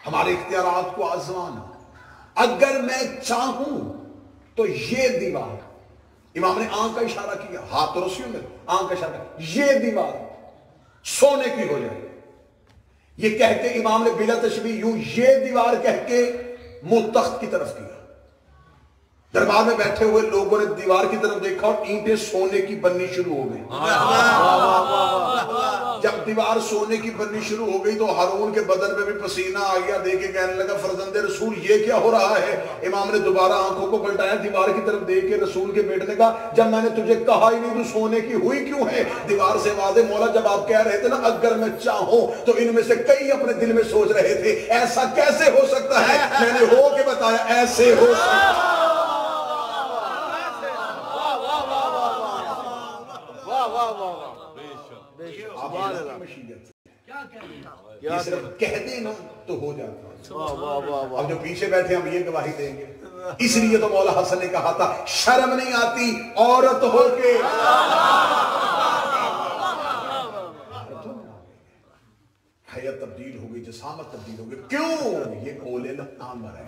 ہمارے اختیارات کو آزمانا, اگر میں چاہوں تو یہ دیوار, امام نے آنکھ کا اشارہ کیا, ہاتھ تو رسیوں میں, آنکھ کا اشارہ, یہ دیوار سونے کی ہو جائے. یہ کہہ کے امام نے بلا تشبیہ یوں یہ دیوار کہہ کے منہ تخت کی طرف کیا. دربار میں بیٹھے ہوئے لوگوں نے دیوار کی طرف دیکھا اور اینٹیں سونے کی بننی شروع ہو گئی. جب دیوار سونے کی بننی شروع ہو گئی تو ہارون کے بدن میں بھی پسینہ آ گیا، دیکھ کے کہنے لگا فرزند رسول یہ کیا ہو رہا ہے؟ امام نے دوبارہ آنکھوں کو پلٹایا، دیوار کی طرف دیکھ کے رسول کے بیٹے نے کہا جب میں نے تجھے کہا ہی نہیں تو سونے کی ہوئی کیوں ہے؟ دیوار سے واضح مولا جب آپ کہہ رہے تھے نا اگر میں چاہوں تو ان میں سے کئی اپنے دل میں سوچ رہے تھے ایسا کیسے ہو سکتا ہے، میں نے ہو کے بتایا ایسے ہو سکتا ہے۔ یہ صرف کہہ دیں نا تو ہو جاتا ہے۔ اب جو پیچھے بیٹھے ہم یہ گواہی دیں گے، اس لیے تو مولا حسن نے کہا تھا شرم نہیں آتی عورت ہو کے حیات تبدیل ہو گئی، جسامت تبدیل ہو گئی، کیوں؟ یہ اول الامر ہے،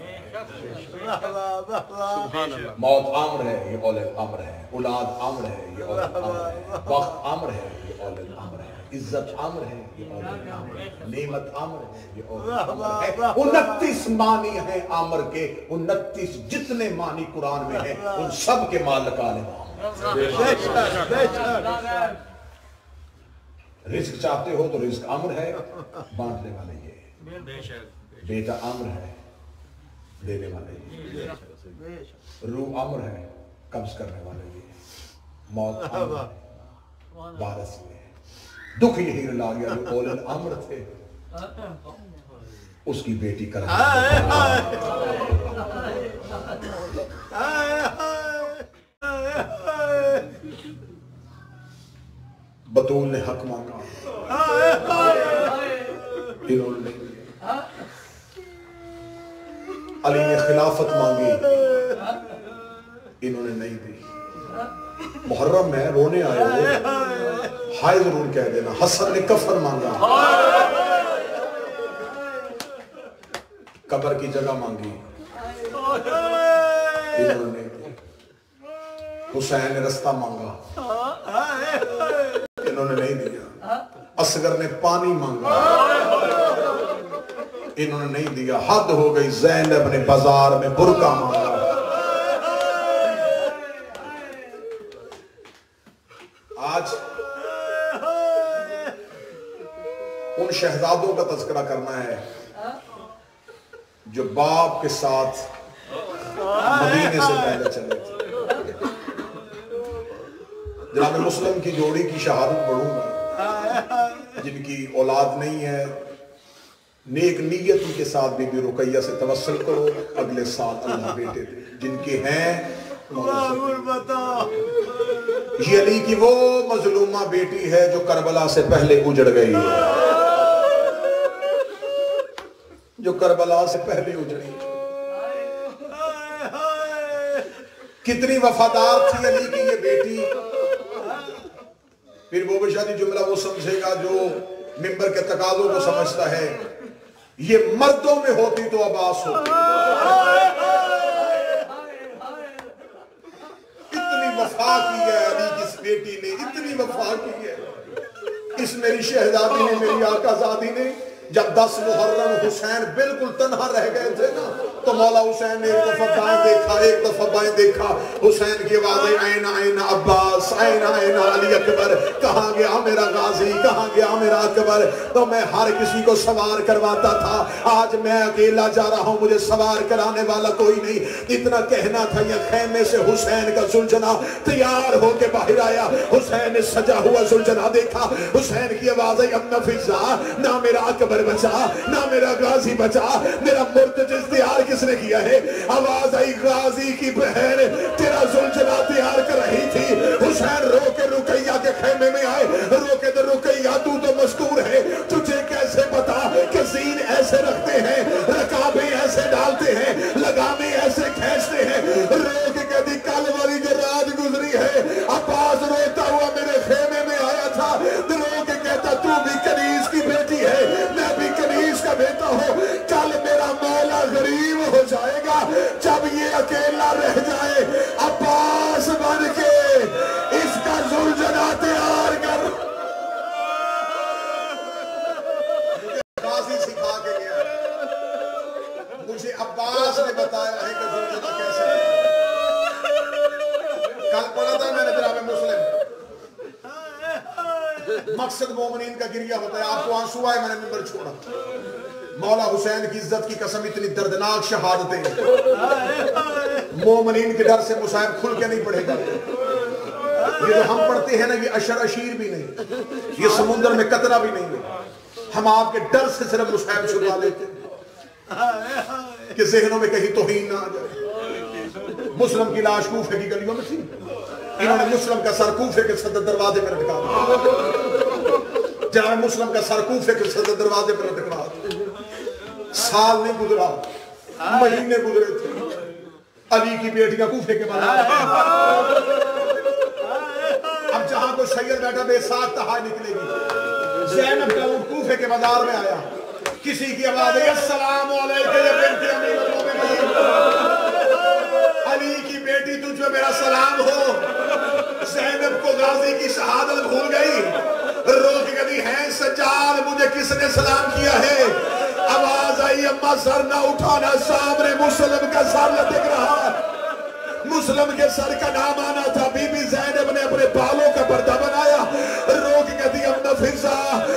موت امر ہے، یہ اول الامر ہے، اولاد امر ہے، یہ اول الامر ہے، وقت امر ہے، یہ اول الامر ہے، عزت امر ہے، یہ اول الامر ہے، نعمت امر ہے، یہ اول الامر ہے۔ 29 معنی ہیں امر کے، 29 جتنے معنی قرآن میں ہیں ان سب کے مالک عالم۔ رزق چاہتے ہو تو رزق امر ہے، بانٹنے والے یہ، بیٹا امر ہے، دینے والے یہ، روح امر ہے، قبض کرنے والے یہ، موت امر ہے، وارث یہ، دکھ یہی رلا گیا جو اول الامر تھے اس کی بیٹی کر بطول نے حق مانگا، انہوں نے علی نے خلافت مانگی، انہوں نے نہیں دی۔ محرم میں رونے آئے ہو ہائے ضرور کہہ دینا، حسن نے کفن مانگا، قبر کی جگہ مانگی، انہوں نے حسین نے رستہ مانگا، انہوں نے نہیں دیا۔ اصغر نے پانی مانگا، انہوں نے نہیں دیا۔ حد ہو گئی، زینب نے بازار میں برقع مانگا، آج ان شہزادوں کا تذکرہ کرنا ہے جو باپ کے ساتھ مدینے سے پہلے چلے تھے۔ جناب مسلم کی جوڑی کی شہادت پڑھوں گا، جن کی اولاد نہیں ہے، نیک نیتی کے ساتھ بی بی رقیہ سے توسل کرو، اگلے سال اللہ بیٹے دے، جن کے ہیں یہ علی کی وہ مظلومہ بیٹی ہے جو کربلا سے پہلے اجڑ گئی ہے، جو کربلا سے پہلے اجڑی، کتنی وفادار تھی علی کی یہ بیٹی۔ پھر وہ بشادی جملہ وہ سمجھے گا جو ممبر کے تقاضوں کو سمجھتا ہے، یہ مردوں میں ہوتی تو عباس ہوتی۔ اتنی وفا کی ہے علی کی اس بیٹی نے، اتنی وفا کی ہے اس میری شہزادی نے، میری آقا زادی نے۔ جب 10 محرم حسین بالکل تنہا رہ گئے تھے نا تو مولا حسین نے ایک دفعہ دائیں دیکھا، ایک دفعہ بائیں دیکھا، حسین کی آواز آئی این این عباس، این این علی اکبر، کہاں گیا میرا غازی، کہاں گیا میرا اکبر؟ تو میں ہر کسی کو سوار کرواتا تھا، آج میں اکیلا جا رہا ہوں، مجھے سوار کرانے والا کوئی نہیں۔ اتنا کہنا تھا، یہ خیمے سے حسین کا زلجنا تیار ہو کے باہر آیا، حسین نے سجا ہوا زلجنا دیکھا، حسین کی آواز آئی ام نفیزہ، نہ میرا اکبر بچا، نہ میرا غازی بچا، میرا مرتج اختیار کس نے کیا ہے؟ آواز آئی غازی کی بہن تیرا زلجنا تیار کر رہی تھی۔ حسین رو کے رقیہ کے خیمے میں آئے، رو کے در رقیہ تو مستور ہے، تجھے کیسے پتا کہ زین ایسے رکھتے ہیں، رکابیں ایسے ڈالتے ہیں، لگامیں ایسے کھینچتے ہیں؟ رو کے کہتی کل والی جو رات گزری ہے، عباس روتا ہوا میرے خیمے میں آیا تھا، رو کے کہتا تو بھی کنیز کی بیٹی ہے، میں بھی کنیز کا بیٹا ہوں، کل میرا مولا غریب ہو جائے گا جب یہ اکیلا رہ جائے، عباس بن کے اس کا زلجنا تیار کر۔ غازی سکھا کے گیا، مجھے عباس نے بتایا ہے کہ زلجنا کیسے کل پڑھا تھا میں نے جناب مسلم مقصد مومنین کا گریہ ہوتا ہے. آپ کو آنسو آئے, میں نے منبر چھوڑا. مولا حسین کی عزت کی قسم, اتنی دردناک شہادتیں مومنین کے ڈر سے مصائب کھل کے نہیں پڑھے گا. یہ جو ہم پڑھتے ہیں نا, یہ اشر اشیر بھی نہیں, یہ سمندر میں قطرہ بھی نہیں ہے. ہم آپ کے ڈر سے صرف مصائب چھپا لیتے ہیں کہ ذہنوں میں کہیں توہین نہ آ جائے. مسلم کی لاش کوفے کی گلیوں میں تھی, انہوں نے مسلم کا سر کوفے کے صدر دروازے پر لٹکا دیا. جناب مسلم کا سر کوفے کے صدر دروازے پر لٹکا دیا. سال نہیں گزرا, مہینے گزرے تھے. علی کی بیٹیاں کوفے کے بازار, اب جہاں کوئی سید بیٹھا بے ساکھ تہائی نکلے گی. زینب کا اونٹ کوفے کے بازار میں آیا, کسی کی آواز ہے السلام علیکم یا بنت امیر المومنین, علی کی بیٹی تجھ میں میرا سلام ہو. زینب کو غازی کی شہادت بھول گئی, رو کے کہتی ہے سجاد مجھے کس نے سلام کیا ہے. آواز آئی اماں سر نہ اٹھانا, سامنے مسلم کا سر لٹک رہا. مسلم کے سر کا نام آنا تھا. بی بی زینب نے اپنے بالوں کا پردہ بنایا, رو کے کہتی ام نفیسہ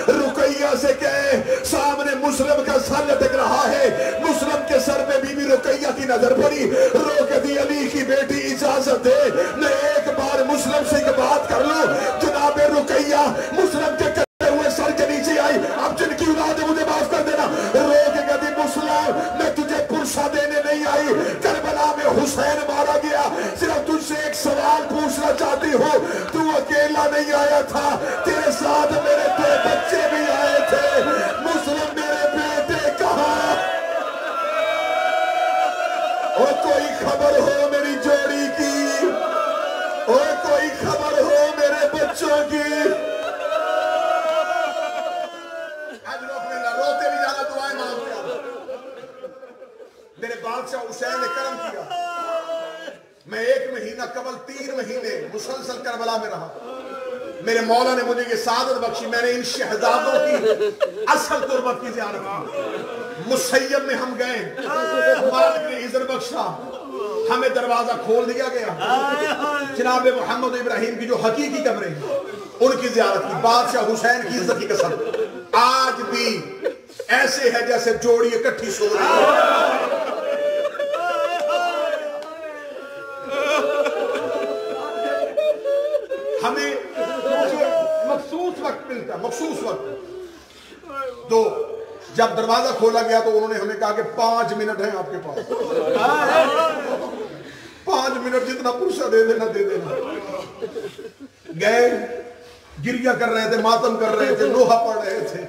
رقیہ سے کہے سامنے مسلم کا سر لٹک رہا ہے. مسلم کے سر پہ بی بی رقیہ کی نظر پڑی, رو کے دی علی کی بیٹی اجازت دے میں ایک بار مسلم سے ایک بات کر لوں. جناب رقیہ مسلم کے کٹے ہوئے سر کے نیچے آئی, اب جن کی اولاد ہے مجھے معاف کر دینا. رو کے کہتی مسلم میں تجھے پرسہ دینے نہیں آئی, کربلا میں حسین مارا گیا, صرف تجھ سے ایک سوال پوچھنا چاہتی ہوں. تو اکیلا نہیں آیا تھا, تیرے ساتھ میرے دو بچے بھی آئے تھے. مسلم میرے بیٹے کہاں؟ اور کوئی خبر ہو میری جوڑی کی, اور کوئی خبر ہو میرے بچوں کی. روتے بھی جانا, دعائیں مانگتے. میرے بادشاہ حسین نے کرم کیا, میں 1 مہینہ قبل 3 مہینے مسلسل کربلا میں رہا. میرے مولا نے مجھے یہ سعادت بخشی, میں نے ان شہزادوں کی اصل تربت کی زیارت کی. مسیب میں ہم گئے, مالک نے عذر بخشا, ہمیں دروازہ کھول دیا گیا. جناب محمد ابراہیم کی جو حقیقی قبریں ہیں ان کی زیارت کی. بادشاہ حسین کی عزت کی قسم آج بھی ایسے ہے جیسے جوڑی اکٹھی سو رہی ہے. ہمیں مخصوص وقت ملتا, مخصوص وقت. تو جب دروازہ کھولا گیا تو انہوں نے ہمیں کہا کہ 5 منٹ ہیں آپ کے پاس, 5 منٹ جتنا پرسہ دے دینا دے دینا. گئے, گریہ کر رہے تھے, ماتم کر رہے تھے, لوہا پڑھ رہے تھے.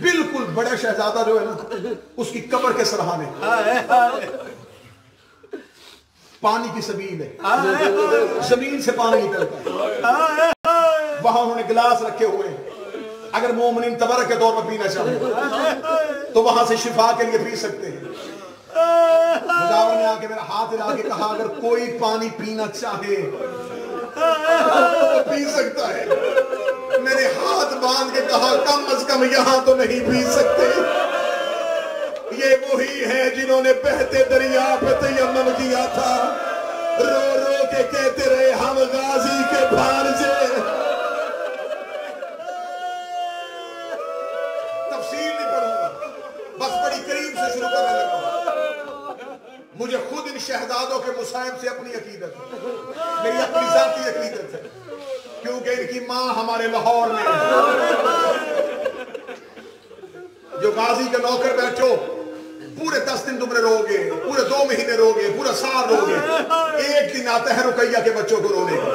بالکل بڑا شہزادہ جو ہے نا اس کی قبر کے سرحانے پانی کی سبیل ہے, زمین سے پانی نکلتا ہے. وہاں انہوں نے گلاس رکھے ہوئے ہیں, اگر مومنین تبرک کے طور پر پینا چاہیں تو وہاں سے شفا کے لیے پی سکتے ہیں. مجاور نے آ کے میرا ہاتھ ہلا کے کہا اگر کوئی پانی پینا چاہے تو پی سکتا ہے. میں نے ہاتھ باندھ کے کہا کم از کم یہاں تو نہیں پی سکتے. یہ وہی ہے جنہوں نے بہتے دریا پہ تیمم کیا تھا, رو رو کے کہتے رہے ہم غازی کے بھانجے. تفصیل نہیں پڑھوں گا, بس بڑی قریب سے شروع کرنے لگا. مجھے خود ان شہزادوں کے مصائب سے اپنی عقیدت ہے, میری اپنی ذاتی عقیدت ہے, کیونکہ ان کی ماں ہمارے لاہور میں ہے. جو غازی کے نوکر بیٹھو پورے 10 دن تم نے رو گے, پورے 2 مہینے رو گے, پورا سال رو گے, ایک دن آتا ہے رقیہ کے بچوں کو رونے کا.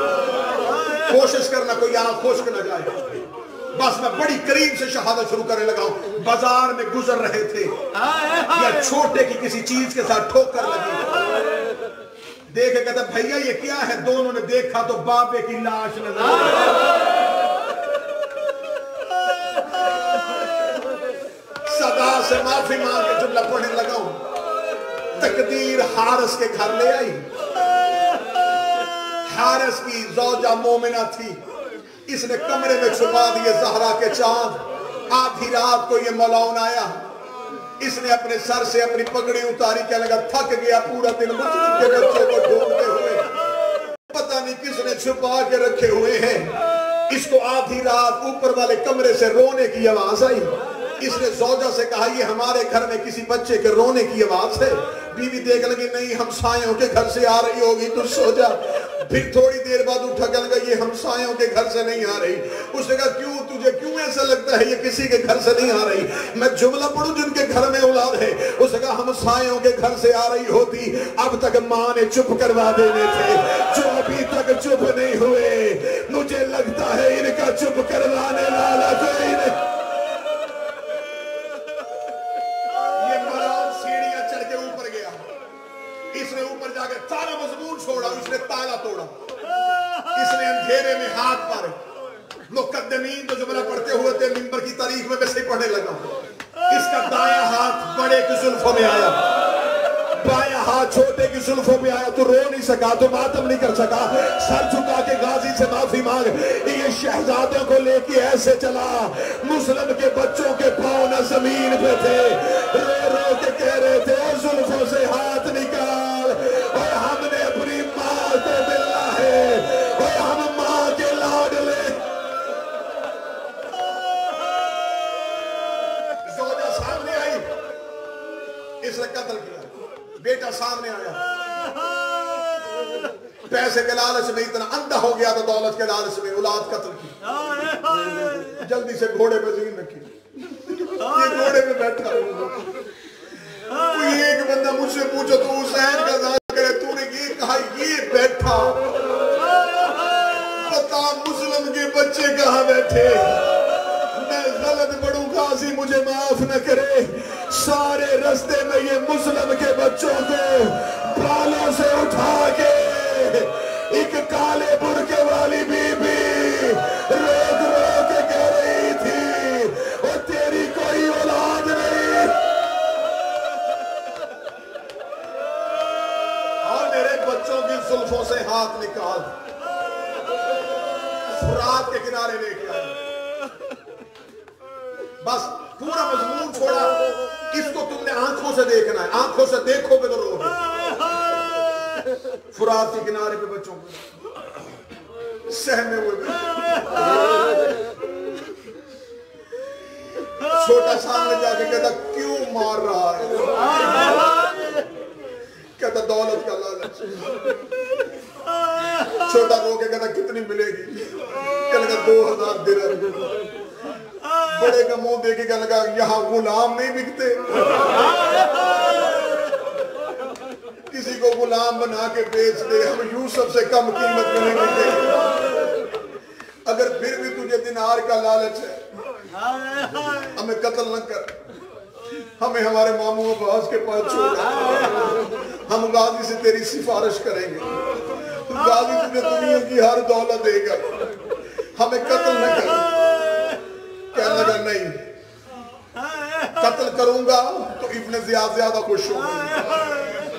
کوشش کرنا کوئی آنکھ خشک نہ جائے. بس میں بڑی قریب سے شہادت شروع کرنے لگا ہوں. بازار میں گزر رہے تھے یا چھوٹے کی کسی چیز کے ساتھ ٹھوکر لگی, دیکھے کہتا بھئیہ یہ کیا ہے. دونوں نے دیکھا تو بابے کی لاش نظر آئی. صدا سے معافی مانگ کے جملہ پڑھنے لگا ہوں. تقدیر حارس کے گھر لے آئی. حارس کی زوجہ مومنہ تھی, اس نے کمرے میں چھپا دیے زہرا کے چاند. آدھی رات کو یہ ملعون آیا, اس نے اپنے سر سے اپنی پگڑی اتاری, کہنے لگا تھک گیا پورا دن مسجد کے بچوں کو ڈھونڈتے ہوئے, پتہ نہیں کس نے چھپا کے رکھے ہوئے ہیں. اس کو آدھی رات اوپر والے کمرے سے رونے کی آواز آئی. اس نے زوجہ سے کہا یہ ہمارے گھر میں کسی بچے کے رونے کی آواز ہے. بیوی دیکھ لگی نہیں ہمسایوں کے گھر سے آ رہی ہوگی تو سو جا. پھر تھوڑی دیر بعد اٹھا کہ لگا یہ ہمسایوں کے گھر سے نہیں آ رہی. اس نے کہا کیوں تجھے کیوں ایسا لگتا ہے یہ کسی کے گھر سے نہیں آ رہی؟ میں جملہ پڑھوں جن کے گھر میں اولاد ہے. اس نے کہا ہمسایوں کے گھر سے آ رہی ہوتی اب تک ماں نے چپ کروا دینے تھے جو ابھی تک چپ نہیں ہوئے. مجھے لگتا ہے ان کا چپ کروانے والا کوئی نہیں. اس نے اوپر جا کے تالا مضمون چھوڑا. اس نے تالا توڑا. اس نے اندھیرے میں ہاتھ مارے. مقدمین تو جملہ پڑھتے ہوئے تھے منبر کی تاریخ میں ویسے ہی پڑھنے لگا. اس کا دایاں ہاتھ بڑے کی زلفوں میں آیا, بایاں ہاتھ چھوٹے کی زلفوں میں آیا. تو رو نہیں سکا, تو ماتم نہیں کر سکا. سر جھکا کے غازی سے معافی مانگ. یہ شہزادوں کو لے کے ایسے چلا. مسلم کے بچوں کے پاؤں نہ زمین پہ تھے. رو رو کے کہہ رہے تھے زلفوں سے ہاتھ نکال. اور ہم نے اپنی ماں کو ملنا ہے, اور ہم ماں کے لاڈلے. زوجہ سامنے آئی, اس نے قتل کیا. بیٹا سامنے آیا, پیسے کے لالچ میں اتنا اندھا ہو گیا تو دولت کے لالچ میں اولاد قتل کی. جلدی سے گھوڑے پہ زمین رکھی. یہ گھوڑے پہ بیٹھا. کوئی ایک بندہ مجھ سے پوچھو تو حسین کا ذکر کرے, تو نے یہ کہا یہ بیٹھا. بتا مسلم کے بچے کہاں بیٹھے؟ میں غلط پڑھوں غازی مجھے معاف نہ کرے. سارے رستے میں یہ مسلم کے بچوں کو بالوں سے اٹھا کے ایک کالے برقعے والی بی بی روک روک کے کہہ رہی تھی اور تیری کوئی اولاد نہیں, اور میرے بچوں کی زلفوں سے ہاتھ نکال. فرات کے کنارے لے کے آئے. بس پورا مضمون چھوڑا. اس کو تم نے آنکھوں سے دیکھنا ہے, آنکھوں سے دیکھو گے تو رو گے. فرات کے کنارے پہ بچوں کو سہمے ہوئے. چھوٹا سامنے جا کے کہتا کیوں مار رہا ہے؟ کہتا دولت کا لالچ. چھوٹا رو کے کہتا کتنی ملے گی؟ کہنے لگا 2000 درہم. بڑے کا منہ دیکھے کہنے لگا یہاں غلام نہیں بکتے, کسی کو غلام بنا کے بیچ دے, ہم یوسف سے کم قیمت میں نہیں ملتے. اگر پھر بھی تجھے دینار کا لالچ ہے ہمیں قتل نہ کر, ہمیں ہمارے ماموں عباس کے پاس چھوڑا. ہم غازی سے تیری سفارش کریں گے, غازی تجھے دنیا کی ہر دولت دے گا, ہمیں قتل نہ کر. کہنے لگا نہیں, قتل کروں گا تو ابن زیاد زیادہ خوش ہوگا.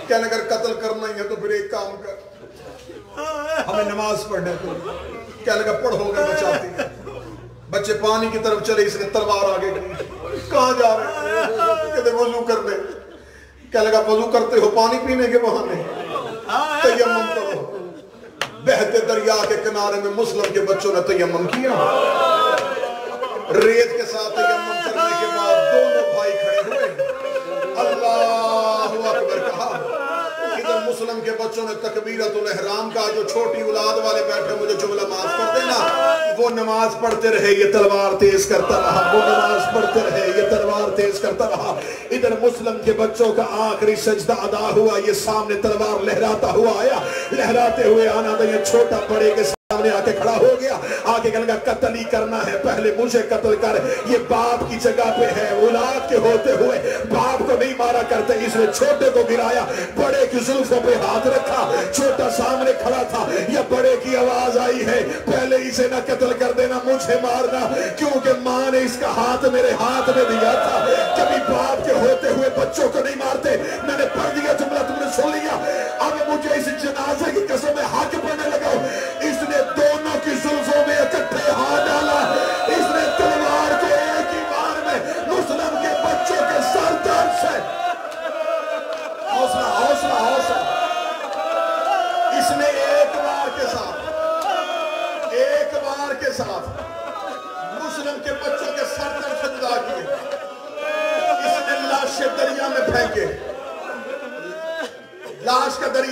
کہنے لگا قتل کرنا ہی ہے تو پھر ایک کام کر, ہمیں نماز پڑھنے کو. کہنے لگا پڑھو گے بچاتی. بچے پانی کی طرف چلے, اس نے تلوار آگے کی. کہاں جا رہے ہیں؟ کہتے وضو کرنے. کہنے لگا وضو کرتے ہو پانی پینے کے بہانے؟ تیمم کرو. بہتے دریا کے کنارے میں مسلم کے بچوں نے تیمم کیا. ریت کے ساتھ تیمم کرنے کے بعد دونوں بھائی کھڑے ہوئے, اللہ اکبر کہا. ادھر مسلم کے بچوں نے تکبیرۃ الاحرام کا. جو چھوٹی اولاد والے بیٹھے مجھے جملہ معاف کر دینا, وہ نماز پڑھتے رہے یہ تلوار تیز کرتا رہا, وہ نماز پڑھتے رہے یہ تلوار تیز کرتا رہا. ادھر مسلم کے بچوں کا آخری سجدہ ادا ہوا, یہ سامنے تلوار لہراتا ہوا آیا. لہراتے ہوئے آنا تھا, یہ چھوٹا بڑے کے سامنے آ کے کھڑا ہو گیا. آگے کہنے لگا قتل ہی کرنا ہے, پہلے مجھے قتل کر. یہ باپ کی جگہ پہ ہے, اولاد کے ہوتے ہوئے باپ کو نہیں مارا کرتے. اس نے چھوٹے کو گرایا, بڑے کی زلفوں پہ ہاتھ رکھا. چھوٹا سامنے کھڑا تھا, یا بڑے کی آواز آئی ہے پہلے اسے نہ قتل کر دینا, مجھے مارنا, کیونکہ ماں نے اس کا ہاتھ میرے ہاتھ میں دیا تھا. کبھی باپ کے ہوتے ہوئے بچوں کو نہیں مارتے. میں نے پڑھ دیا جملہ, تم نے سن لیا. اب مجھے اس جنازے کی قسم میں حق پڑھنے لگا. اس نے دونوں کی زلفوں میں اکٹھے ہاتھ ڈالا. اس نے تلوار کو ایک ہی بار میں مسلم کے بچوں کے سر درد سے. حوصلہ حوصلہ حوصلہ. اس نے ایک بار کے ساتھ